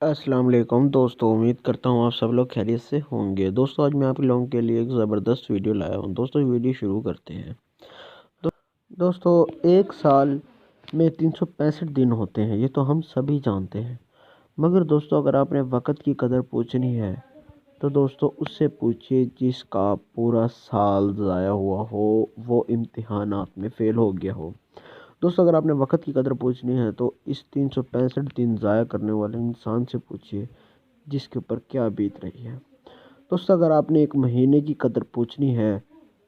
السلام علیکم دوستو، امید کرتا ہوں آپ سب لوگ خیریت سے ہوں گے۔ دوستو آج میں آپ لوگوں کے لیے ایک زبردست ویڈیو لایا ہوں۔ دوستو ویڈیو شروع کرتے ہیں۔ دوستو ایک سال میں 365 دن ہوتے ہیں، یہ تو ہم سبھی جانتے ہیں، مگر دوستو اگر آپ نے وقت کی قدر پوچھنی ہے تو دوستو اس سے پوچھئے جس کا پورا سال ضائع ہوا ہو، وہ امتحانات میں فیل ہو گیا ہو۔ دوستو اگر آپ نے وقت کی قدر پوچھنی ہے تو اس 365 دن ضائع کرنے والے انسان سے پوچھئے جس کے اوپر کیا بیت رہی ہے۔ دوستو اگر آپ نے ایک مہینے کی قدر پوچھنی ہے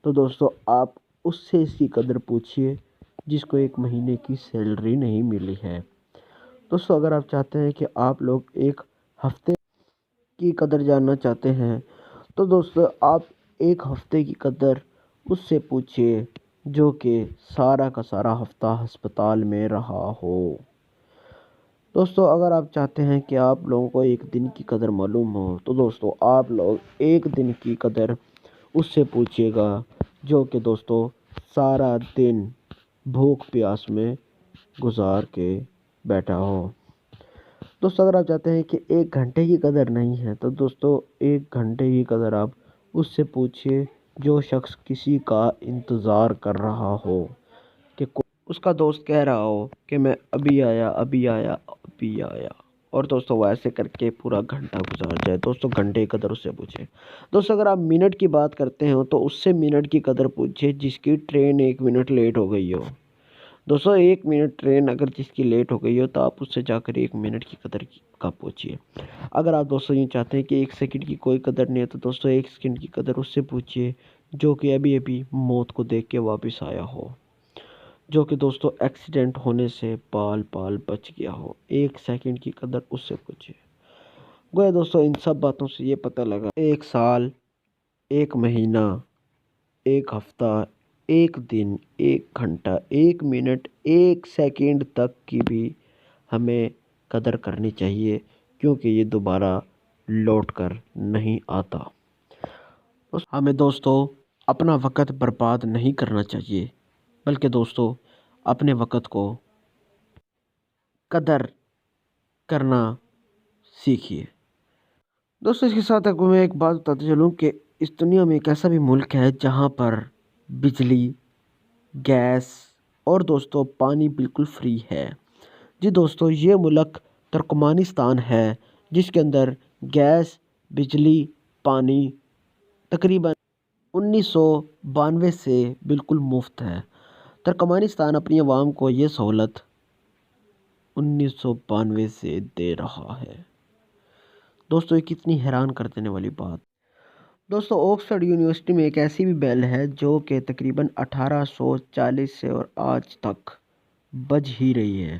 تو دوستو آپ اس سے اس کی قدر پوچھئے جس کو ایک مہینے کی سیلری نہیں ملی ہے۔ دوستو اگر آپ چاہتے ہیں کہ آپ لوگ ایک ہفتے کی قدر جاننا چاہتے ہیں تو دوستو آپ ایک ہفتے کی قدر اس سے پوچھئے جو کہ سارا کا سارا ہفتہ ہسپتال میں رہا ہو۔ دوستو اگر آپ چاہتے ہیں کہ آپ لوگوں کو ایک دن کی قدر معلوم ہو تو دوستو آپ لوگ ایک دن کی قدر اس سے پوچھئے گا جو کہ دوستو سارا دن بھوک پیاس میں گزار کے بیٹھا ہو۔ دوستو اگر آپ چاہتے ہیں کہ ایک گھنٹے کی قدر نہیں ہے تو دوستو ایک گھنٹے کی قدر آپ اس سے پوچھئے جو شخص کسی کا انتظار کر رہا ہو، کہ اس کا دوست کہہ رہا ہو کہ میں ابھی آیا ابھی آیا ابھی آیا، اور دوستو وہ ایسے کر کے پورا گھنٹہ گزار جائے۔ دوستو گھنٹے کی قدر اس سے پوچھئے۔ دوستو اگر آپ منٹ کی بات کرتے ہیں تو اس سے منٹ کی قدر پوچھئے جس کی ٹرین 1 منٹ لیٹ ہو گئی ہو۔ دوستو 1 منٹ ٹرین اگر جس کی لیٹ ہو گئی ہو تو آپ اس سے جا کر 1 منٹ کی قدر کا پوچھئے۔ اگر آپ دوستو یہ چاہتے ہیں کہ 1 سیکنڈ کی کوئی قدر نہیں ہے تو دوستو 1 سیکنڈ کی قدر اس سے پوچھئے جو کہ ابھی ابھی موت کو دیکھ کے واپس آیا ہو، جو کہ دوستو ایکسیڈنٹ ہونے سے پال پال بچ گیا ہو۔ 1 سیکنڈ کی قدر اس سے پوچھئے۔ گویا دوستو ان سب باتوں سے یہ پتہ لگا 1 سال، 1 مہینہ، 1 ہفتہ، 1 دن، 1 گھنٹہ، 1 منٹ، 1 سیکنڈ تک کی بھی ہمیں قدر کرنی چاہیے، کیونکہ یہ دوبارہ لوٹ کر نہیں آتا۔ ہمیں دوستو اپنا وقت برباد نہیں کرنا چاہیے، بلکہ دوستو اپنے وقت کو قدر کرنا سیکھیے۔ دوستو اس کے ساتھ آپ کو میں ایک بات بتاتے چلوں کہ اس دنیا میں ایک ایسا بھی ملک ہے جہاں پر بجلی، گیس اور دوستو پانی بالکل فری ہے۔ جی دوستو یہ ملک ترکمانستان ہے جس کے اندر گیس، بجلی، پانی تقریباً 1992 سے بالکل مفت ہے۔ ترکمانستان اپنی عوام کو یہ سہولت 1992 سے دے رہا ہے۔ دوستو یہ کتنی حیران کر دینے والی بات۔ دوستو آکسفورڈ یونیورسٹی میں ایک ایسی بھی بیل ہے جو کہ تقریباً 1840 سے اور آج تک بج ہی رہی ہے۔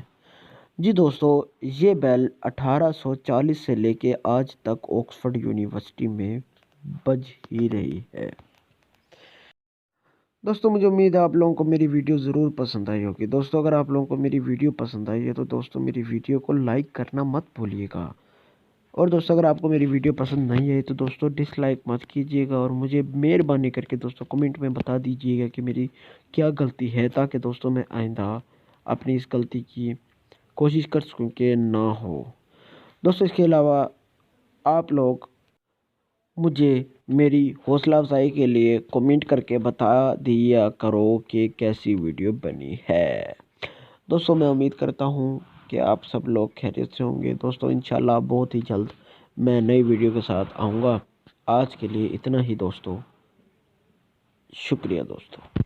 جی دوستو یہ بیل 1840 سے لے کے آج تک آکسفورڈ یونیورسٹی میں بج ہی رہی ہے۔ دوستو مجھے امید ہے آپ لوگوں کو میری ویڈیو ضرور پسند آئی ہوگی۔ دوستو اگر آپ لوگوں کو میری ویڈیو پسند آئی ہے تو دوستو میری ویڈیو کو لائک کرنا مت بھولیے گا، اور دوستو اگر آپ کو میری ویڈیو پسند نہیں ہے تو دوستو ڈس لائک مت کیجیے گا، اور مجھے مہربانی کر کے دوستو کمنٹ میں بتا دیجیے گا کہ میری کیا غلطی ہے، تاکہ دوستو میں آئندہ اپنی اس غلطی کی کوشش کر سکوں کہ نہ ہو۔ دوستو اس کے علاوہ آپ لوگ مجھے میری حوصلہ افزائی کے لیے کمنٹ کر کے بتا دیا کرو کہ کیسی ویڈیو بنی ہے۔ دوستو میں امید کرتا ہوں کہ آپ سب لوگ خیریت سے ہوں گے۔ دوستو انشاءاللہ بہت ہی جلد میں نئی ویڈیو کے ساتھ آؤں گا۔ آج کے لیے اتنا ہی دوستو، شکریہ دوستو۔